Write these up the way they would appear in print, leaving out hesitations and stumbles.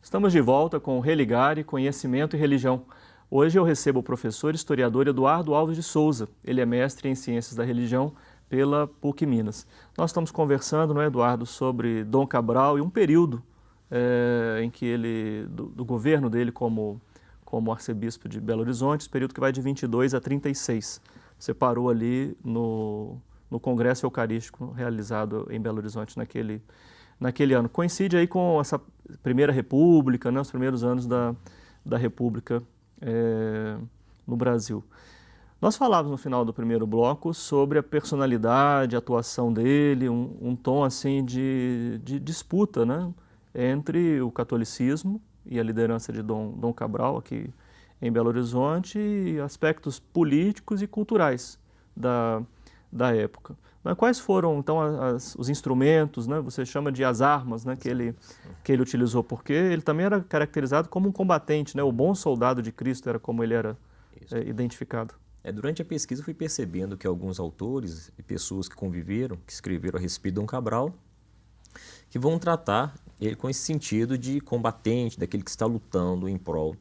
Estamos de volta com Religare, Conhecimento e Religião. Hoje eu recebo o professor historiador Eduardo Alves de Souza. Ele é mestre em Ciências da Religião pela PUC Minas. Nós estamos conversando, não é, Eduardo, sobre Dom Cabral e um período em que ele, do governo dele como arcebispo de Belo Horizonte, esse período que vai de 22 a 36. Você parou ali no Congresso Eucarístico realizado em Belo Horizonte naquele ano. Coincide aí com essa Primeira República, né, os primeiros anos da República no Brasil. Nós falávamos no final do primeiro bloco sobre a personalidade, a atuação dele, um tom assim de disputa, né, entre o catolicismo e a liderança de Dom Cabral aqui em Belo Horizonte e aspectos políticos e culturais da época. Mas quais foram, então, os instrumentos, né? Você chama de as armas, né, que ele utilizou, porque ele também era caracterizado como um combatente, né? O bom soldado de Cristo era como ele era identificado. Durante a pesquisa eu fui percebendo que alguns autores e pessoas que conviveram, que escreveram a respeito de Dom Cabral, que vão tratar ele com esse sentido de combatente, daquele que está lutando em prol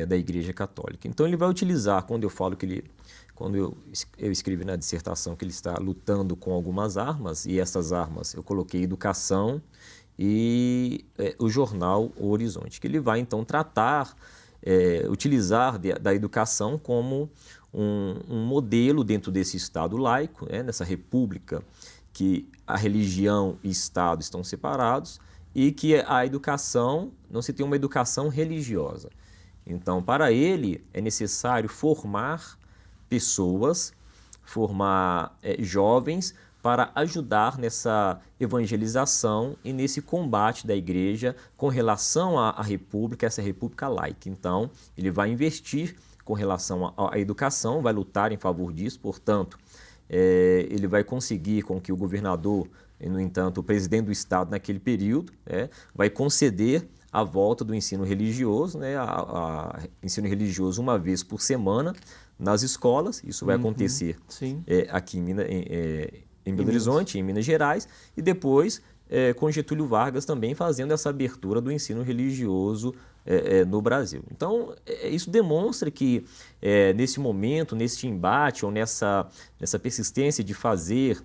da Igreja Católica. Então ele vai utilizar, quando eu escrevi na dissertação que ele está lutando com algumas armas, e essas armas eu coloquei educação e o jornal O Horizonte, que ele vai então tratar, utilizar da educação como um modelo dentro desse Estado laico, nessa república que a religião e Estado estão separados e que a educação, não se tem uma educação religiosa. Então, para ele, é necessário formar pessoas, formar jovens para ajudar nessa evangelização e nesse combate da igreja com relação à república, essa república laica. Então, ele vai investir com relação à educação, vai lutar em favor disso, portanto, ele vai conseguir com que o governador, no entanto, o presidente do Estado naquele período, vai conceder a volta do ensino religioso, ensino religioso uma vez por semana nas escolas. Isso vai acontecer aqui em Belo Horizonte, em Minas Gerais, e depois com Getúlio Vargas também fazendo essa abertura do ensino religioso no Brasil. Então, isso demonstra que nesse momento, nesse embate ou nessa persistência de fazer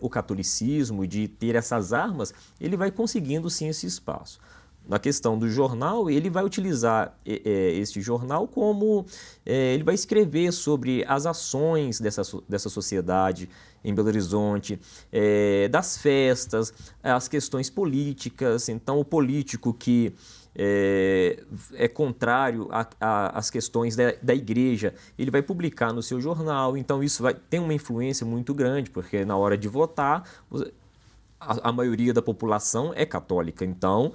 o catolicismo e de ter essas armas, ele vai conseguindo sim esse espaço. Na questão do jornal, ele vai utilizar este jornal como ele vai escrever sobre as ações dessa sociedade em Belo Horizonte, das festas, as questões políticas. Então, o político que é contrário às questões da igreja, ele vai publicar no seu jornal. Então, isso tem uma influência muito grande, porque na hora de votar, a maioria da população é católica, então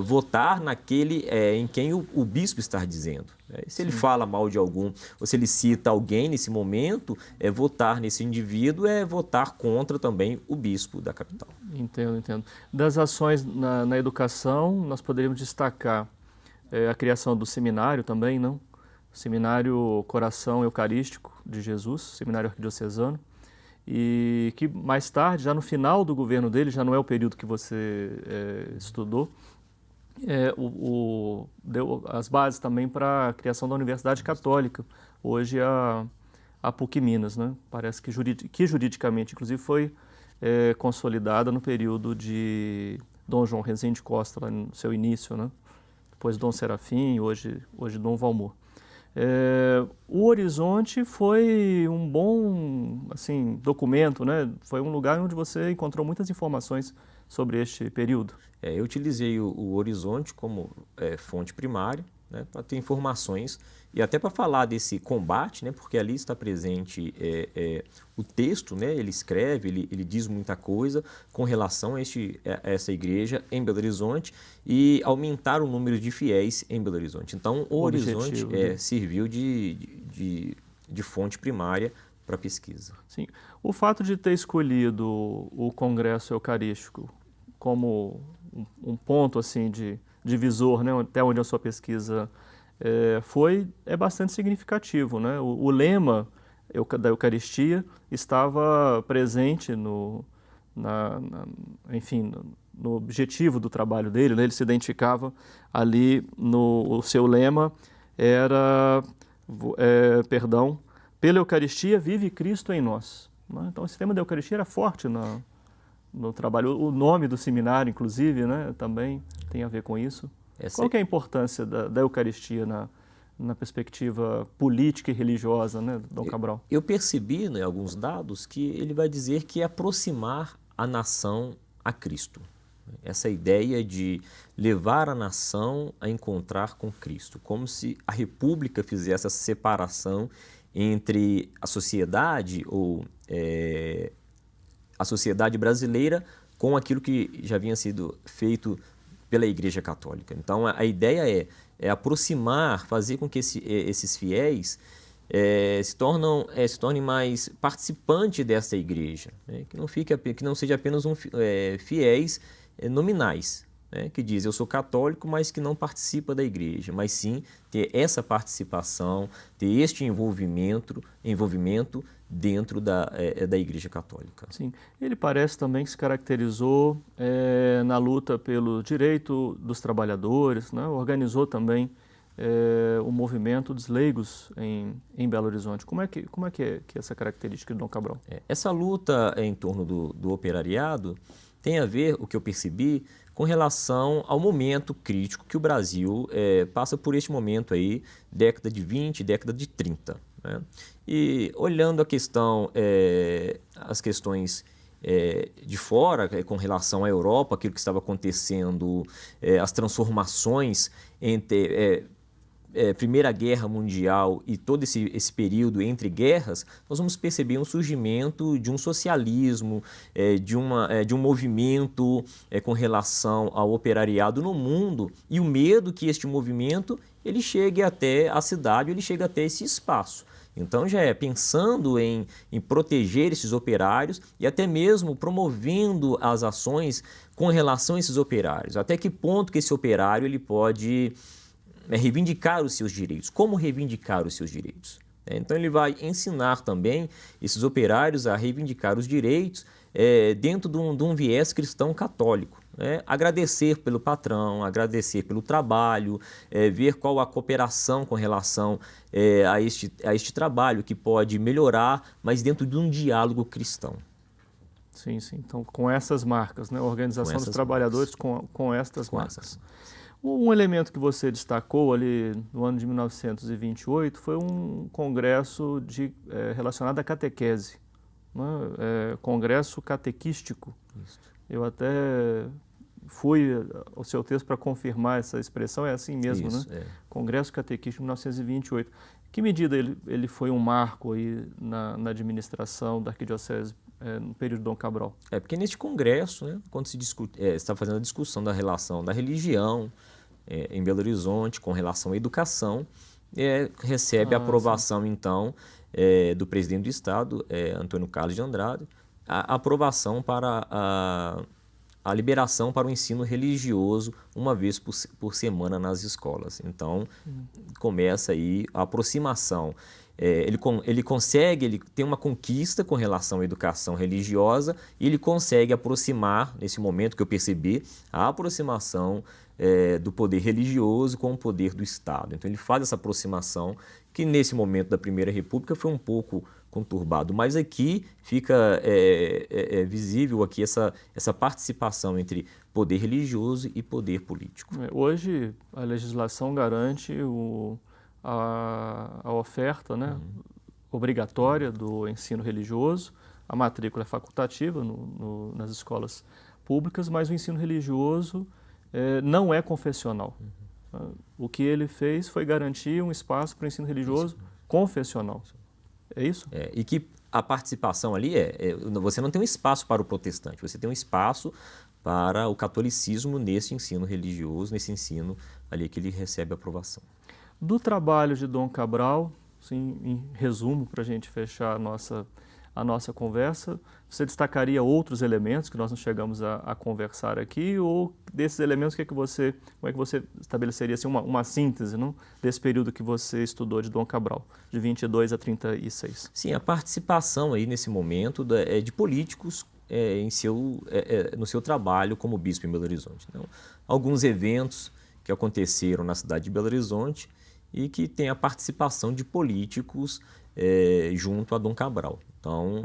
votar naquele em quem o bispo está dizendo. Se ele fala mal de algum, ou se ele cita alguém nesse momento, votar nesse indivíduo é votar contra também o bispo da capital. Entendo. Das ações na educação, nós poderíamos destacar a criação do seminário também, não? O Seminário Coração Eucarístico de Jesus, Seminário Arquidiocesano, e que mais tarde, já no final do governo dele, já não é o período que você estudou, deu as bases também para a criação da Universidade Católica, hoje a PUC Minas, né? Parece que juridicamente, inclusive, foi consolidada no período de Dom João Rezende Costa, lá no seu início, né? Depois Dom Serafim, hoje Dom Valmor. O Horizonte foi um bom documento, né? Foi um lugar onde você encontrou muitas informações sobre este período. Eu utilizei o Horizonte como fonte primária, né, para ter informações e até para falar desse combate, né, porque ali está presente o texto, né, ele escreve, ele diz muita coisa com relação a essa igreja em Belo Horizonte e aumentar o número de fiéis em Belo Horizonte. Então, o Horizonte serviu de fonte primária para a pesquisa. Sim. O fato de ter escolhido o Congresso Eucarístico como um ponto assim de divisor, né, até onde a sua pesquisa é bastante significativo, né? O lema da Eucaristia estava presente enfim, no objetivo do trabalho dele, né? Ele se identificava ali o seu lema era, pela Eucaristia vive Cristo em nós. Né? Então esse tema da Eucaristia era forte no trabalho. O nome do seminário, inclusive, né, também tem a ver com isso. Qual que é a importância da Eucaristia na perspectiva política e religiosa, né, Dom Cabral? Eu percebi, né, alguns dados que ele vai dizer que é aproximar a nação a Cristo. Essa ideia de levar a nação a encontrar com Cristo, como se a República fizesse essa separação entre a sociedade ou a sociedade brasileira com aquilo que já havia sido feito pela Igreja Católica. Então, a ideia é aproximar, fazer com que esses fiéis se tornem mais participantes dessa Igreja, né? Que não seja apenas fiéis nominais, né? Que diz, eu sou católico, mas que não participa da Igreja, mas sim ter essa participação, ter este envolvimento dentro da Igreja Católica. Sim, ele parece também que se caracterizou na luta pelo direito dos trabalhadores, né? Organizou também o movimento dos leigos em Belo Horizonte. Como é que é essa característica de Dom Cabral? Essa luta em torno do operariado tem a ver, o que eu percebi, com relação ao momento crítico que o Brasil passa por este momento aí, década de 20, década de 30. Né? E olhando a questão, as questões de fora, com relação à Europa, aquilo que estava acontecendo, as transformações entre Primeira Guerra Mundial e todo esse período entre guerras, nós vamos perceber um surgimento de um socialismo, de um movimento com relação ao operariado no mundo e o medo que este movimento ele chegue até a cidade, ele chegue até esse espaço. Então já pensando em proteger esses operários e até mesmo promovendo as ações com relação a esses operários. Até que ponto que esse operário ele pode reivindicar os seus direitos, como reivindicar os seus direitos. Então ele vai ensinar também esses operários a reivindicar os direitos dentro de um viés cristão católico. Agradecer pelo patrão, agradecer pelo trabalho, ver qual a cooperação com relação a este trabalho que pode melhorar, mas dentro de um diálogo cristão. Sim, sim. Então, com essas marcas, né? A organização dos trabalhadores com estas marcas. Um elemento que você destacou ali no ano de 1928 foi um congresso relacionado à catequese, né? Congresso catequístico. Isso. Eu até fui ao seu texto para confirmar essa expressão, é assim mesmo, isso, né? Congresso catequístico de 1928. Que medida ele foi um marco aí na administração da Arquidiocese no período de Dom Cabral? Porque neste congresso, né, quando se está fazendo a discussão da relação da religião em Belo Horizonte com relação à educação, recebe a aprovação, então, do presidente do Estado, Antônio Carlos de Andrade, a aprovação para a liberação para o ensino religioso uma vez por semana nas escolas. Então, começa aí a aproximação. Ele tem uma conquista com relação à educação religiosa e ele consegue aproximar, nesse momento que eu percebi, a aproximação do poder religioso com o poder do Estado. Então ele faz essa aproximação que nesse momento da Primeira República foi um pouco conturbado, mas aqui fica visível aqui essa participação entre poder religioso e poder político. Hoje a legislação garante a oferta, né, obrigatória do ensino religioso, a matrícula é facultativa nas escolas públicas, mas o ensino religioso não é confessional. O que ele fez foi garantir um espaço para o ensino religioso confessional. É isso? E que a participação ali você não tem um espaço para o protestante, você tem um espaço para o catolicismo nesse ensino religioso, nesse ensino ali que ele recebe aprovação. Do trabalho de Dom Cabral, assim, em resumo, para a gente fechar a nossa conversa, você destacaria outros elementos que nós não chegamos a conversar aqui, ou desses elementos, como é que você estabeleceria assim, uma síntese, não? Desse período que você estudou de Dom Cabral, de 22 a 36? Sim, a participação aí nesse momento de políticos no seu trabalho como bispo em Belo Horizonte. Então, alguns eventos que aconteceram na cidade de Belo Horizonte e que tem a participação de políticos junto a Dom Cabral. Então,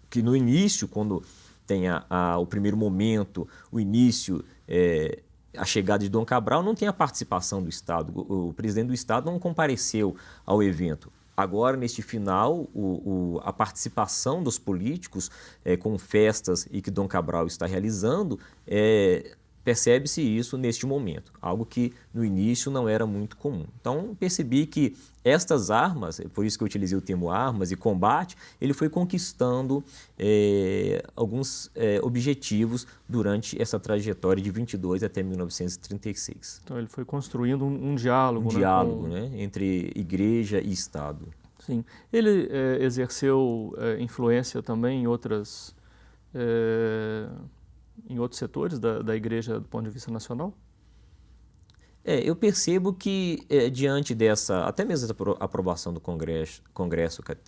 que no início, quando tem o primeiro momento, o início, a chegada de Dom Cabral, não tem a participação do Estado. O presidente do Estado não compareceu ao evento. Agora, neste final, a participação dos políticos com festas e que Dom Cabral está realizando, percebe-se isso neste momento, algo que no início não era muito comum. Então, percebi que estas armas, por isso que eu utilizei o termo armas e combate, ele foi conquistando alguns objetivos durante essa trajetória de 22 até 1936. Então, ele foi construindo um diálogo. Um diálogo, né, entre igreja e Estado. Sim. Ele exerceu influência também em outros setores da igreja do ponto de vista nacional? Eu percebo que, diante dessa, até mesmo essa aprovação do Congresso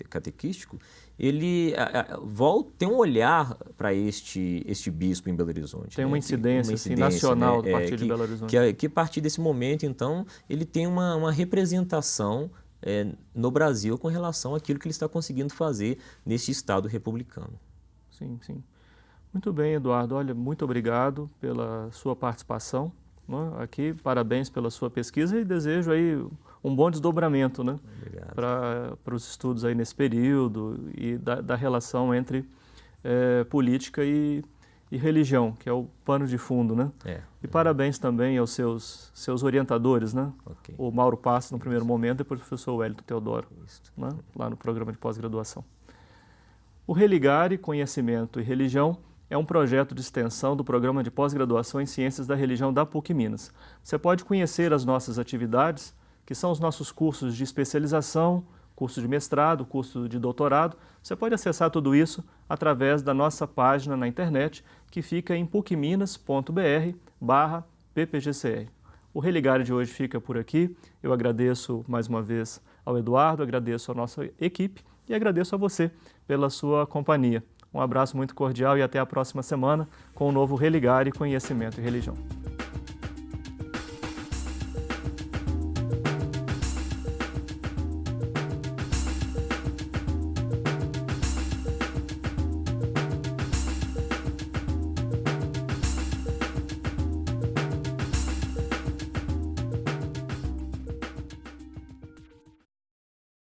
Catequístico, ele tem um olhar para este bispo em Belo Horizonte. Tem uma incidência, nacional do Partido de Belo Horizonte. Que a partir desse momento, então, ele tem uma representação no Brasil com relação àquilo que ele está conseguindo fazer nesse Estado republicano. Sim, sim. Muito bem, Eduardo. Olha, muito obrigado pela sua participação, né, aqui. Parabéns pela sua pesquisa e desejo aí um bom desdobramento, né, para os estudos aí nesse período e da relação entre política e religião, que é o pano de fundo, né? E parabéns também aos seus orientadores, né? Okay. O Mauro Passos no primeiro momento, depois o professor Wellington Teodoro, né, lá no programa de pós-graduação. O Religare, Conhecimento e Religião é um projeto de extensão do programa de pós-graduação em Ciências da Religião da PUC Minas. Você pode conhecer as nossas atividades, que são os nossos cursos de especialização, curso de mestrado, curso de doutorado. Você pode acessar tudo isso através da nossa página na internet, que fica em pucminas.br/ppgcr. O Religare de hoje fica por aqui. Eu agradeço mais uma vez ao Eduardo, agradeço à nossa equipe e agradeço a você pela sua companhia. Um abraço muito cordial e até a próxima semana com o novo Religare, Conhecimento e Religião.